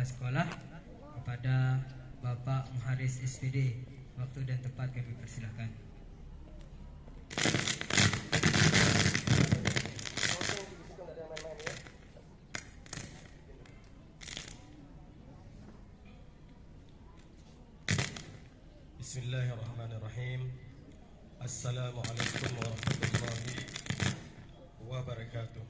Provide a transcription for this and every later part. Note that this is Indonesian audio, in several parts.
kepala sekolah, kepada Bapak Muharis SPD. Waktu dan tempat kami persilahkan. Bismillahirrahmanirrahim. Assalamualaikum warahmatullahi wabarakatuh.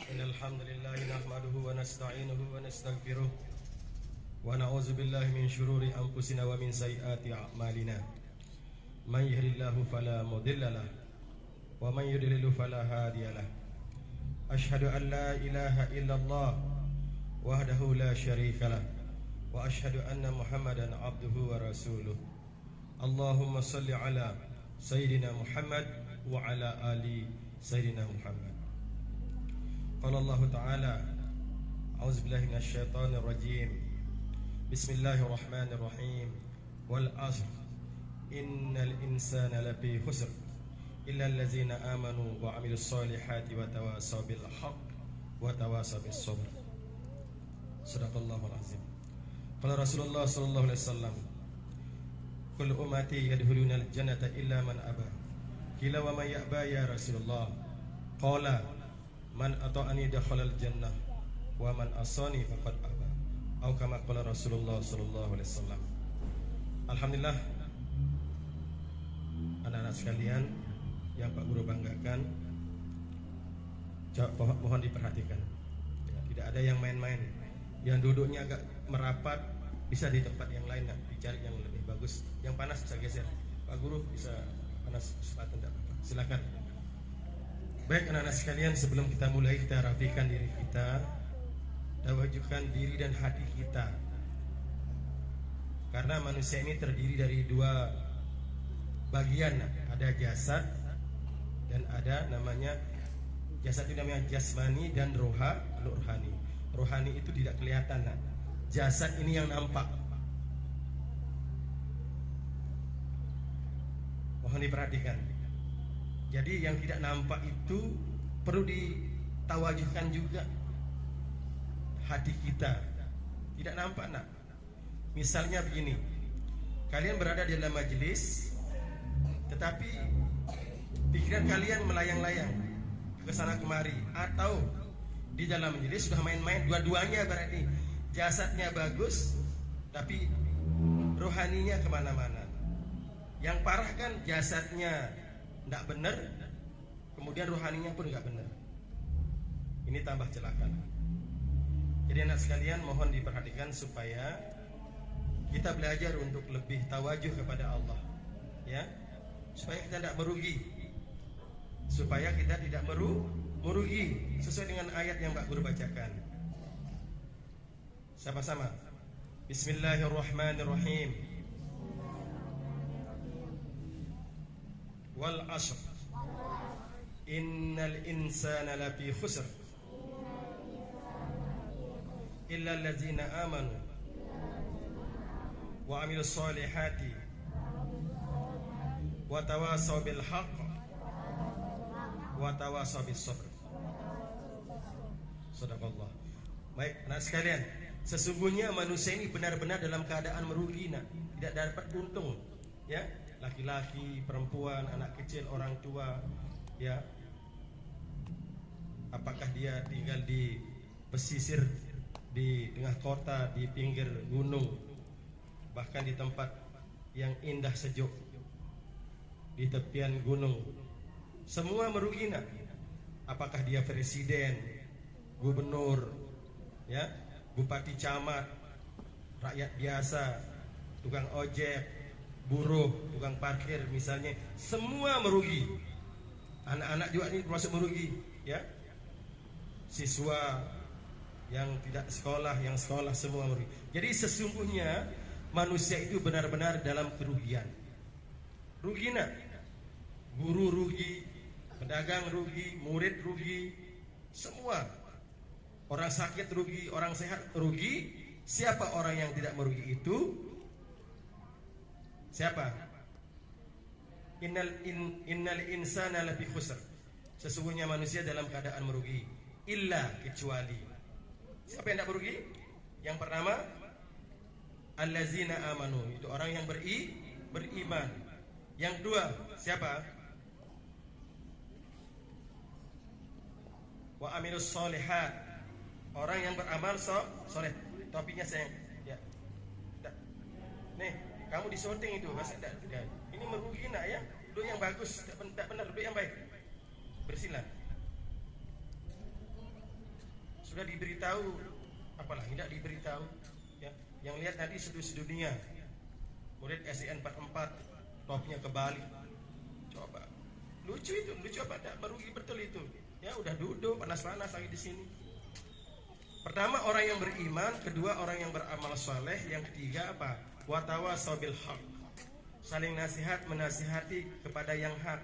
Innalhamdulillah nahmaduhu wa nasta'inuhu wa nastaghfiruh wa na'udzu billahi min syururi anfusina wa min sayyiati a'malina. Man yahdihillahu fala mudhillalah wa man yudlil fala hadiyalah. Asyhadu an la ilaha illallah wahdahu la syarikalah wa asyhadu anna Muhammadan abduhu wa rasuluh. Allahumma shalli ala sayyidina Muhammad wa ala ali sayyidina Muhammad. Qala Allah Ta'ala, a'udzu billahi minasy syaithanir rajim. Bismillahirrahmanirrahim. Wal 'ashr innal insana lafi khusr illa allazina amanu wa 'amilus solihati wa tawasaw bil haqq wa tawasaw bis sabr. Shadaqallahul azim. Qala Rasulullah sallallahu alaihi wasallam, kullu ummati yadkhuluna al-jannata illa man aba. Qila wa may ya'ba ya Rasulullah? Qala man ata'ani dakhala al-jannah wa man asani faqad aba. Atau kama qala Rasulullah sallallahu alaihi wasallam. Alhamdulillah, anak-anak sekalian yang Pak Guru banggakan, mohon diperhatikan ya, tidak ada yang main-main. Yang duduknya agak merapat bisa di tempat yang lain, dicari yang lebih bagus. Yang panas bisa geser. Pak Guru bisa panas selatan, tidak apa-apa. Silakan. Baik anak-anak sekalian, sebelum kita mulai, kita rapikan diri kita, tawajukan diri dan hati kita. Karena manusia ini terdiri dari dua bagian, ada jasad dan ada namanya jasad itu namanya jasmani dan rohani. Rohani itu tidak kelihatan, jasad ini yang nampak. Mohon diperhatikan. Jadi yang tidak nampak itu perlu ditawajuhkan juga. Hati kita tidak nampak, nak. Misalnya begini, kalian berada di dalam majelis, tetapi pikiran kalian melayang-layang ke sana kemari, atau di dalam majelis sudah main-main, dua-duanya berarti jasadnya bagus, tapi rohaninya kemana-mana. Yang parah kan jasadnya tidak benar, kemudian rohaninya pun tidak benar. Ini tambah celaka. Jadi anak sekalian, mohon diperhatikan supaya kita belajar untuk lebih tawajuh kepada Allah, ya, supaya kita tidak merugi, supaya kita tidak merugi sesuai dengan ayat yang Pak Guru bacakan. Sama-sama. Bismillahirrahmanirrahim. Wal 'ashr innal insana lafi khusr illa allazina amanu wa 'amilus solihati wa tawasaw bil haqq wa tawasaw bis sabr. Shadaqallah. Baik, anak sekalian, sesungguhnya manusia ini benar-benar dalam keadaan merugi, tidak dapat untung, ya. Laki-laki, perempuan, anak kecil, orang tua, ya. Apakah dia tinggal di pesisir, di tengah kota, di pinggir gunung, bahkan di tempat yang indah sejuk, di tepian gunung, semua merugi, nak. Apakah dia presiden, gubernur, ya, bupati, camat, rakyat biasa, tukang ojek, buruh, tukang parkir misalnya, semua merugi. Anak-anak juga ini termasuk merugi, ya. Siswa yang tidak sekolah, yang sekolah, semua merugi. Jadi sesungguhnya manusia itu benar-benar dalam kerugian. Rugi, nak. Guru rugi, pedagang rugi, murid rugi, semua. Orang sakit rugi, orang sehat rugi. Siapa orang yang tidak merugi itu? Siapa? innal insana lafi khusr. Sesungguhnya manusia dalam keadaan merugi, illa kecuali. Siapa yang tidak merugi? Yang pertama, allazina amanu, itu orang yang beriman. Yang kedua, siapa? Wa amilus solihat, orang yang beramal soleh. Topiknya sayang, ya. Nih, kamu di syuting itu, masa tidak? Ini merugi nak ya? Duduk yang bagus, tidak benar, duduk yang baik. Bersihlah. Sudah diberitahu, apalagi tidak diberitahu. Ya, yang lihat tadi sedunia, murid SIN 44, topnya kebalik. Coba, lucu itu, lucu apa? Tidak merugi betul itu. Ya udah duduk panas-panas lagi di sini. Pertama orang yang beriman, kedua orang yang beramal soleh, yang ketiga apa? Watawasaw bil haq, saling nasihat menasihati kepada yang hak.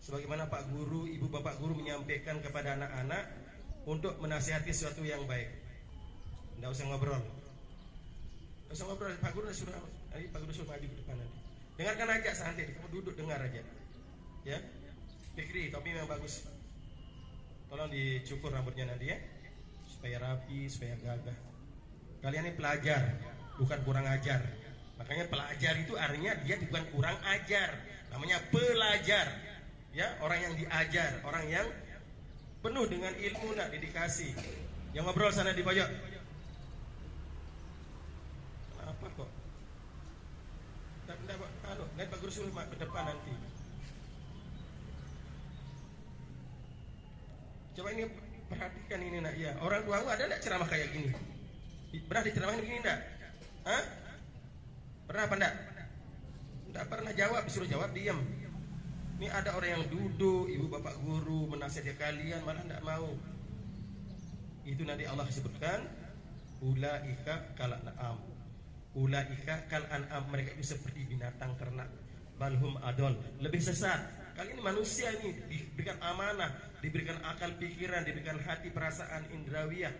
Sebagaimana Pak Guru, Ibu Bapak Guru menyampaikan kepada anak-anak untuk menasihati sesuatu yang baik. Tidak usah ngobrol. Tidak usah ngobrol. Pak Guru sudah, Pak Guru sudah maju ke depan nanti. Dengarkan aja santai, kamu duduk dengar aja. Ya, Fikri, topi yang bagus. Tolong dicukur rambutnya nanti ya, supaya rapi, supaya gagah. Kalian ini pelajar, bukan kurang ajar. Makanya pelajar itu artinya dia bukan kurang ajar, namanya pelajar. Ya, orang yang diajar, orang yang penuh dengan ilmu, nak dedikasi. Yang ngobrol sana di pojok. Kenapa kok? Tidak, nanti Pak Guru suruh ke depan nanti. Coba ini perhatikan ini nak ya. Orang tua ada enggak ceramah kayak gini? Pernah diceramahin begini enggak? Hah? Pernah apa enggak? Enggak pernah jawab, disuruh jawab diam. Ini ada orang yang duduk, ibu bapak guru menasihati kalian malah enggak mau. Itu nanti Allah sebutkan ulaika kal an'am. Ulaika kal an'am, mereka itu seperti binatang ternak. Balhum adol, lebih sesat. Kalian ini manusia ini diberikan amanah, diberikan akal pikiran, diberikan hati perasaan indrawiyah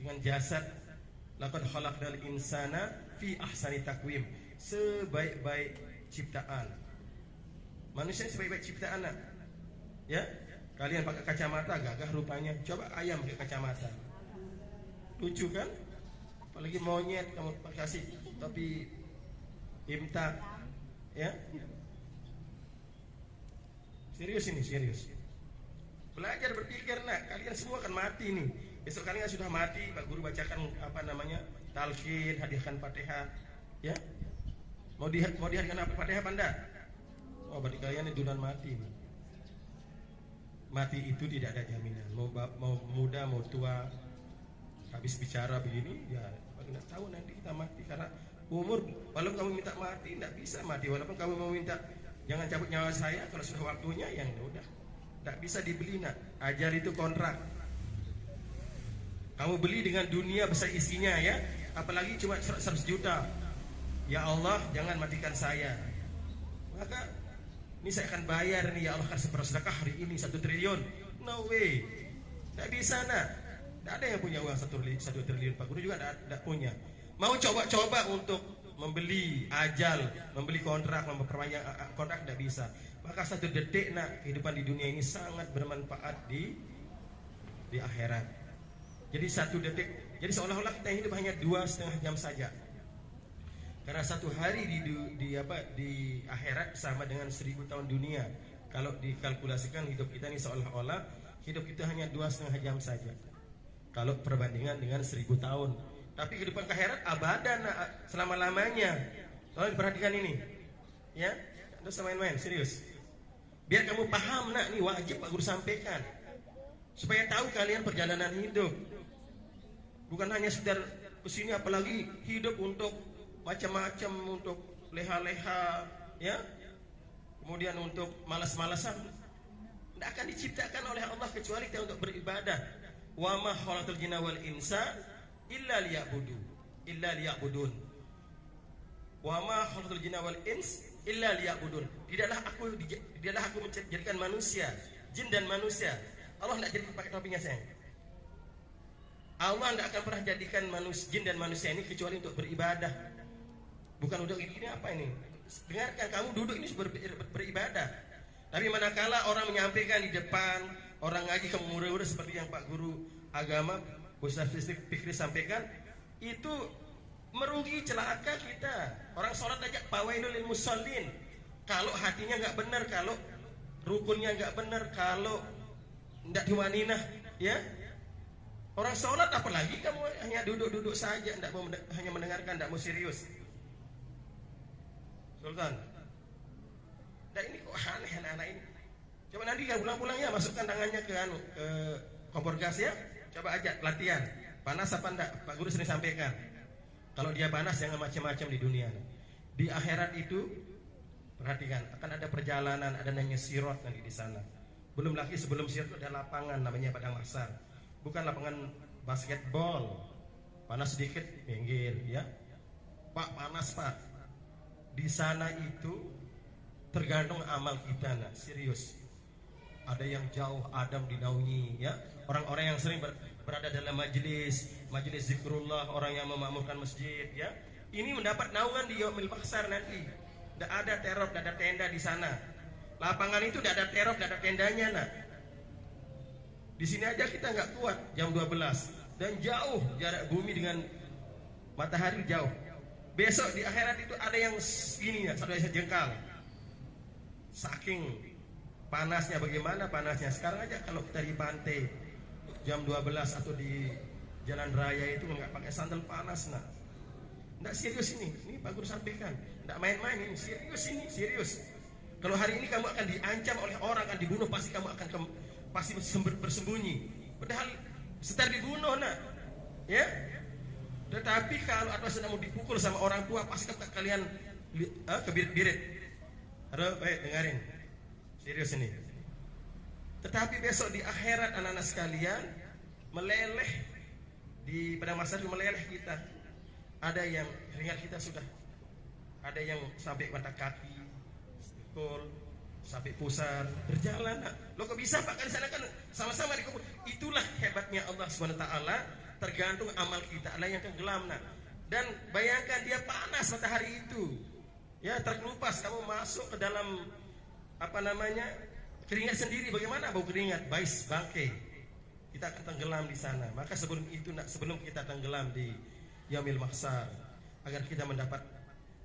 dengan jasad. Laqad khalaqnal insana fi ahsani taqwim, sebaik-baik ciptaan. Manusia sebaik-baik ciptaan nak. Ya, kalian pakai kacamata gagah rupanya. Coba ayam pakai kacamata, lucu kan? Apalagi monyet kamu kasih topi imta, ya. Serius ini, serius. Belajar berpikir nak, kalian semua akan mati nih. Besok kalian sudah mati, Pak Guru bacakan apa namanya? Talqin, hadiahkan Fatihah, ya. Mau dihadiahkan apa Fatihah apa enggak? Oh, berarti kalian ini duluan mati nih. Mati itu tidak ada jaminan. Mau muda, mau tua, habis bicara begini, ya enggak tahu nanti kita mati karena umur. Walaupun kamu minta mati, enggak bisa mati. Walaupun kamu mau minta jangan cabut nyawa saya, kalau sudah waktunya yang udah tidak bisa dibeli nak. Ajar itu kontrak. Kamu beli dengan dunia besar isinya ya, apalagi cuma 100 juta. Ya Allah, jangan matikan saya. Maka ini saya akan bayar nih, ya Allah kasih bersedekah hari ini 1 triliun. No way, tidak bisa nak. Tidak ada yang punya uang 1 triliun. Pak Guru juga tidak punya. Mau coba-coba untuk membeli ajal, membeli kontrak, memperpanjang kontrak tidak bisa. Maka 1 detik nak, kehidupan di dunia ini sangat bermanfaat di akhirat. Jadi 1 detik, jadi seolah-olah kita hidup hanya 2,5 jam saja. Karena 1 hari di akhirat sama dengan 1000 tahun dunia. Kalau dikalkulasikan hidup kita ini seolah-olah hidup kita hanya 2,5 jam saja. Kalau perbandingan dengan 1000 tahun. Tapi kehidupan akhirat abadan selama-lamanya. Tolong perhatikan ini. Ya, tidak usah main-main, serius. Biar kamu paham nak, ini wajib Pak Guru sampaikan. Supaya tahu kalian perjalanan hidup. Bukan hanya sekedar kesini, apalagi hidup untuk macam-macam, untuk leha-leha, ya. Kemudian untuk malas-malasan. Tidak akan diciptakan oleh Allah kecuali kita untuk beribadah. Wa ma khalaqtul jinna wal insa illa liya'budun. Wa ma khalaqtul jinna wal ins illa liya'budun. Tidaklah aku menjadikan manusia, jin dan manusia. Allah tidak jadi pakai topinya sayang. Allah tidak akan pernah jadikan jin dan manusia ini kecuali untuk beribadah. Bukan untuk ini apa ini? dengarkan, kamu duduk ini beribadah. Tapi manakala orang menyampaikan di depan, orang ngaji kamu murid-murid seperti yang Pak Guru Agama Ustaz Fikri sampaikan, itu merugi, celaka kita. Orang sholat aja fawailul lil musallin. Kalau hatinya nggak benar, kalau rukunnya nggak benar, kalau tidak diwaninah, ya. Orang sholat apalagi kamu hanya duduk-duduk saja, hanya mendengarkan, tidak mau serius. Sultan, nah ini kok aneh anak-anak ini. Coba nanti ya pulang-pulang ya, masukkan tangannya ke kompor gas ya. Coba aja latihan. Panas apa enggak? Pak Guru sering sampaikan. Kalau dia panas jangan macam-macam di dunia. Di akhirat itu perhatikan, akan ada perjalanan, ada namanya sirot nanti di sana. Belum lagi sebelum sirot ada lapangan namanya padang mahsyar. Bukan lapangan basketball. Panas sedikit minggir ya. Pak panas Pak. Di sana itu tergantung amal kita, nah serius. Ada yang jauh Adam dinaungi ya. Orang-orang yang sering berada dalam majelis zikrullah, orang yang memakmurkan masjid ya. Ini mendapat naungan di yaumil mahsyar nanti. Tidak ada teror, tidak ada tenda di sana. Lapangan itu tidak ada teror, tidak ada tendanya nah. Di sini aja kita nggak kuat jam 12 dan jauh jarak bumi dengan matahari jauh. Besok di akhirat itu ada yang segini ya, satu jengkal. Saking panasnya, bagaimana panasnya. Sekarang aja kalau kita di pantai jam 12 atau di jalan raya itu nggak pakai sandal panas nah. Nggak serius ini Pak Guru sampaikan. Nggak main-main ini, serius ini, serius. Kalau hari ini kamu akan diancam oleh orang, akan dibunuh, pasti kamu akan pasti bersembunyi. Padahal setar dibunuh nak, ya. Tetapi kalau atau sedang mau dipukul sama orang tua, pasti kalian kebirit-birit. Aduh, baik dengarin, serius ini. Tetapi besok di akhirat anak-anak sekalian meleleh di pada masa itu meleleh kita. Ada yang keringat kita sudah, ada yang sampai mata kaki, pukul, sampai pusar, berjalan. Nah, lo kok bisa Pak, kan di sana kan sama-sama dikubur. Itulah hebatnya Allah Subhanahu wa taala, tergantung amal kita. Ada yang tenggelam nah. Dan bayangkan dia panas matahari itu. Ya, terkelupas kamu masuk ke dalam apa namanya? Keringat sendiri, bagaimana bau keringat? Bais bangke. Kita akan tenggelam di sana. Maka sebelum itu sebelum kita tenggelam di yaumil mahsyar, agar kita mendapat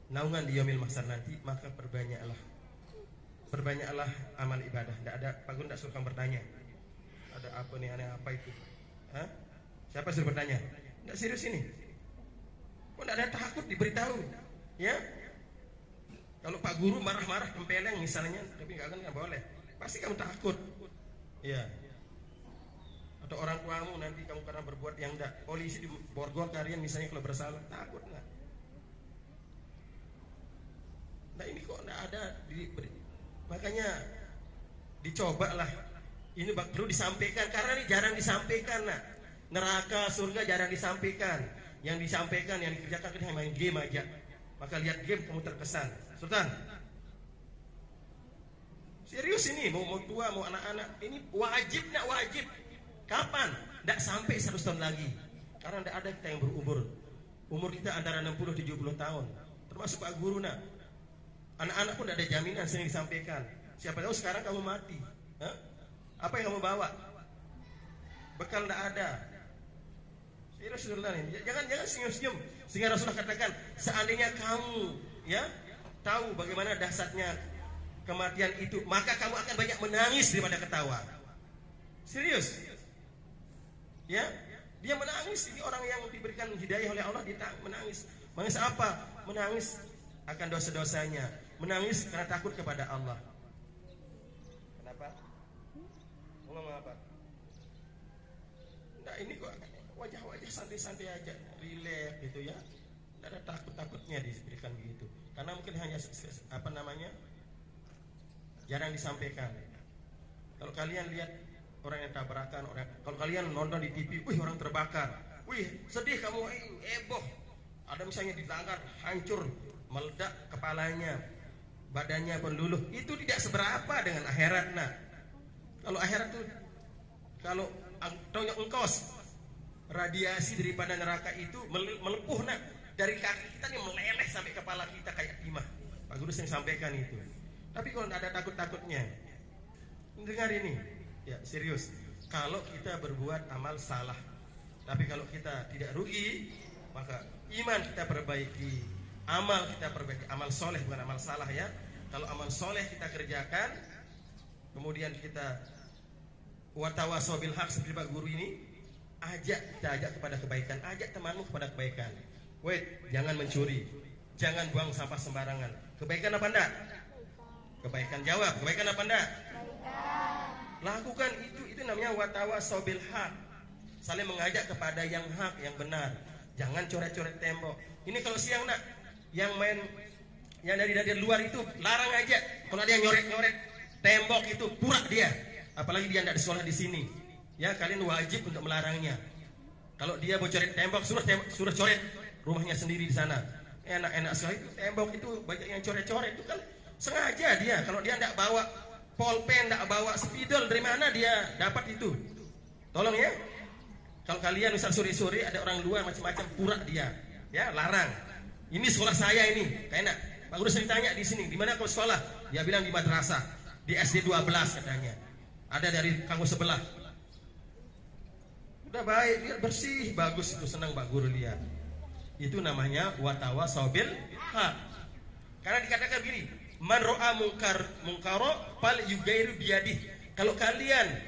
naungan di yaumil mahsyar nanti, maka perbanyaklah amal ibadah. Tidak ada, Pak Guru tidak suka bertanya. Ada apa nih, aneh apa itu? Hah? Siapa suruh bertanya? Tidak serius ini. Kok tidak ada takut diberitahu? Ya? Kalau Pak Guru marah-marah kempeleng misalnya, tapi nggak boleh. Pasti kamu takut. Ya. Atau orang tuamu nanti kamu karena berbuat yang tidak, polisi di borgol kalian misalnya kalau bersalah, takut nggak? Nah ini kok tidak ada makanya dicobalah. Ini perlu disampaikan karena ini jarang disampaikan nah. Neraka surga jarang disampaikan. Yang disampaikan, yang dikerjakan hanya main game aja. Maka lihat game kamu terkesan. Sultan, serius ini, mau tua mau anak-anak, ini wajib nak wajib. Kapan? Tidak sampai 100 tahun lagi. Karena tidak ada kita yang berumur. Umur kita antara 60-70 tahun. Termasuk Pak Guru nak. Anak-anak pun tidak ada jaminan, sering disampaikan. Siapa tahu sekarang kamu mati. Hah? Apa yang kamu bawa? Bekal tidak ada. Serius Sultan ini. Jangan senyum-senyum. Sehingga Rasulullah katakan, seandainya kamu ya tahu bagaimana dahsyatnya kematian itu, maka kamu akan banyak menangis daripada ketawa. Serius. Ya, dia menangis. Ini orang yang diberikan hidayah oleh Allah, dia menangis. Menangis apa? Menangis akan dosa-dosanya. Menangis karena takut kepada Allah. Kenapa? Mau ngomong apa? Nah ini kok wajah-wajah santai-santai aja, relax gitu ya. Tidak ada takut-takutnya diberikan begitu. Karena mungkin hanya apa namanya, jarang disampaikan. Kalau kalian lihat orang yang tabrakan, kalau kalian nonton di TV, wih orang terbakar, wih sedih kamu, heboh. Ada misalnya dilanggar, hancur, meledak kepalanya, badannya peluluh. Itu tidak seberapa dengan akhirat nah. Kalau akhirat tuh, kalau taunya engkos, radiasi daripada neraka itu melepuh nah. Dari kaki kita nih meleleh sampai kepala kita kayak timah. Pak Guru sering sampaikan itu. Tapi kalau tidak ada takut-takutnya, dengar ini, ya serius. Kalau kita berbuat amal salah, tapi kalau kita tidak rugi, maka iman kita perbaiki, amal kita perbaiki, amal soleh bukan amal salah ya. Kalau amal soleh kita kerjakan, kemudian kita watawasau bil haq seperti Pak Guru ini, kita ajak kepada kebaikan, ajak temanmu kepada kebaikan. Wait, jangan mencuri, jangan buang sampah sembarangan. Kebaikan apa enggak? Kebaikan, jawab. Kebaikan apa enggak? Lakukan itu namanya watawasau bil haq. Saling mengajak kepada yang hak, yang benar. Jangan coret-coret tembok. Ini kalau siang nak, yang main, yang dari luar itu larang aja. Kalau ada yang nyoret-nyoret tembok itu, pura dia. Apalagi dia tidak sekolah di sini. Ya, kalian wajib untuk melarangnya. Kalau dia mau coret tembok, suruh coret rumahnya sendiri di sana. Enak-enak sekali itu tembok itu banyak yang coret-coret itu kan sengaja dia. Kalau dia tidak bawa pulpen, tidak bawa spidol, dari mana dia dapat itu? Tolong ya. Kalau kalian misal sore-sore ada orang luar macam-macam pura dia, ya larang. Ini sekolah saya ini, kayak enak. Pak Guru sering tanya di sini, di mana kau sekolah? Dia bilang di madrasah, di SD 12 katanya. Ada dari kampus sebelah. Udah baik, dia bersih, bagus itu, senang Pak Guru lihat. Itu namanya watawasau bil haq. Karena dikatakan begini, man ra'a munkaro fal yugairu biyadih. Kalau kalian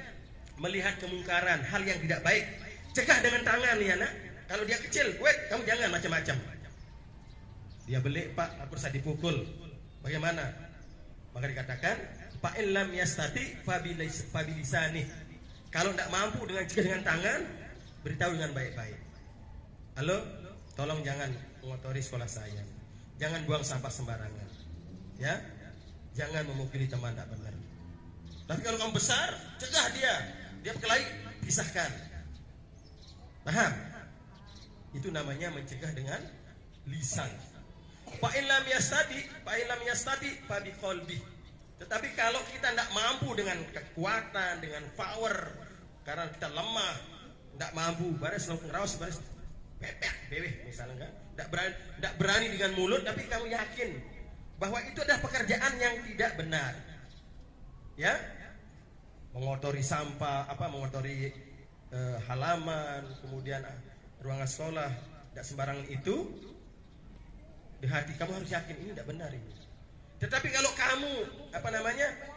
melihat kemungkaran, hal yang tidak baik, cegah dengan tangan ya nak. Kalau dia kecil, wait, kamu jangan macam-macam. Dia belik, Pak, aku rasa dipukul. Bagaimana? Maka dikatakan, Pak illam yastati fabilisani. Kalau tidak mampu dengan cegah dengan tangan, beritahu dengan baik-baik. Halo, tolong jangan mengotori sekolah saya. Jangan buang sampah sembarangan. Ya, jangan memukuli teman tidak benar. Tapi kalau kamu besar, cegah dia. Dia berkelahi, pisahkan. Paham? Itu namanya mencegah dengan lisan. Fa illam yastati fa biqalbi. Tetapi kalau kita tidak mampu dengan kekuatan, dengan power, karena kita lemah, tidak mampu, baris langsung raus, baris pepek, bebeh misalnya kan, tidak berani dengan mulut, tapi kamu yakin bahwa itu adalah pekerjaan yang tidak benar, ya, mengotori sampah, mengotori halaman, kemudian ruangan sekolah, tidak sembarangan itu, di hati kamu harus yakin ini tidak benar ini. Tetapi kalau kamu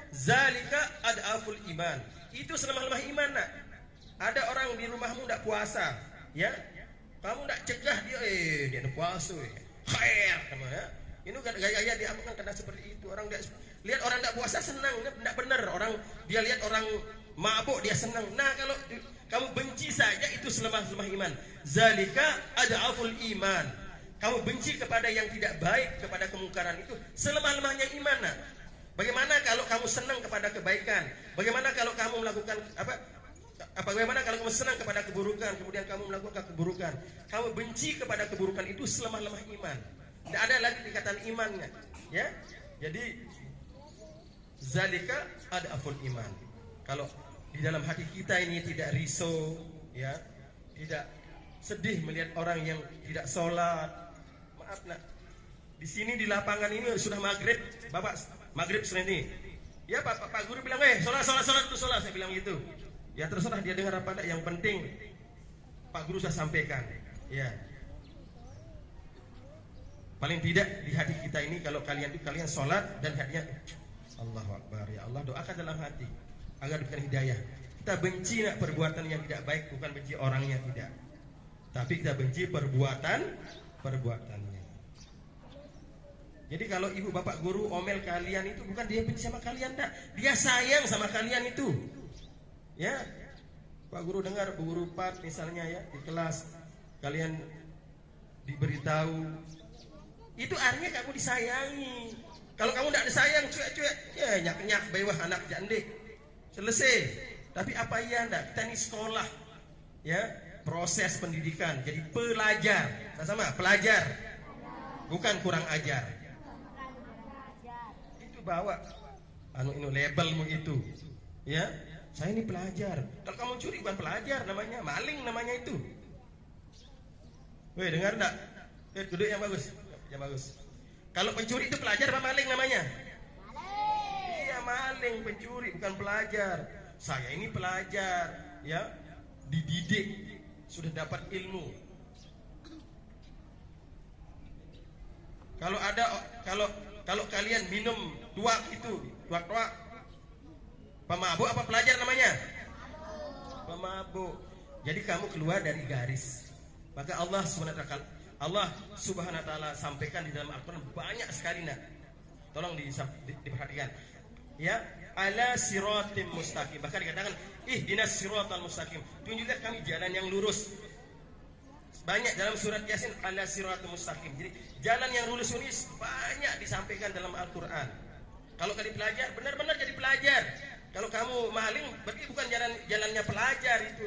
zalika ad'aful iman, itu selemah-lemah iman nak. Ada orang di rumahmu tidak puasa, ya, kamu tidak cegah dia, dia tidak puasa, khair, kamu ya. Ini gaya-gaya dia amalkan karena seperti itu. Orang dia lihat orang tidak puasa senang, tidak benar. Orang dia lihat orang mabuk dia senang. Nah kalau kamu benci saja itu selemah-lemah iman. Zalika ad'aful iman. Kamu benci kepada yang tidak baik, kepada kemungkaran itu selemah-lemahnya iman. Nah, bagaimana kalau kamu senang kepada kebaikan? Bagaimana kalau kamu melakukan bagaimana kalau kamu senang kepada keburukan, kemudian kamu melakukan keburukan? Kamu benci kepada keburukan itu selemah-lemah iman. Tidak ada lagi ikatan imannya, ya. Jadi zalika ad'aful iman. Kalau di dalam hati kita ini tidak risau, ya, tidak sedih melihat orang yang tidak sholat. Maaf nak, di sini di lapangan ini sudah maghrib, bapak maghrib sore ini. Ya Pak Guru bilang, sholat itu sholat, saya bilang gitu. Ya terserah dia dengar apa enggak, yang penting Pak Guru sudah sampaikan. Ya, paling tidak di hati kita ini kalau kalian sholat dan hatinya Allahu Akbar, ya Allah, doakan dalam hati agar diberikan hidayah. Kita benci nak perbuatan yang tidak baik, bukan benci orangnya, tidak, tapi kita benci perbuatannya. Jadi kalau ibu bapak guru omel kalian itu bukan dia benci sama kalian, enggak, dia sayang sama kalian itu. Ya, Pak Guru dengar Bu Guru Pat misalnya ya di kelas kalian diberitahu, itu artinya kamu disayangi. Kalau kamu tidak disayang, cuek-cuek, ya nyak-nyak bawah anak jandek, selesai. Tapi apa iya enggak, kita ini sekolah, ya, proses pendidikan, jadi pelajar, sama pelajar, bukan kurang ajar. Itu bawa ini labelmu itu, ya, saya ini pelajar. Kalau kamu curi bukan pelajar namanya, maling namanya itu. Weh, dengar enggak? Duduk yang bagus, yang bagus. Kalau pencuri itu pelajar apa maling namanya? Iya, maling, pencuri, bukan pelajar. Saya ini pelajar, ya, dididik, sudah dapat ilmu. Kalau kalian minum tuak itu, tuak, pemabuk apa pelajar namanya? Pemabuk. Jadi kamu keluar dari garis. Maka Allah Subhanahu wa taala sampaikan di dalam Al-Qur'an banyak sekali, nak. Tolong diperhatikan. Ya, ala siratim mustaqim. Bahkan dikatakan ihdinas siratal mustaqim. Tunjukkan kami jalan yang lurus. Banyak dalam surat Yasin ala siratal mustaqim. Jadi jalan yang lurus ini banyak disampaikan dalam Al-Qur'an. Kalau kalian pelajar, benar-benar jadi pelajar. Kalau kamu maling, berarti bukan jalannya pelajar itu.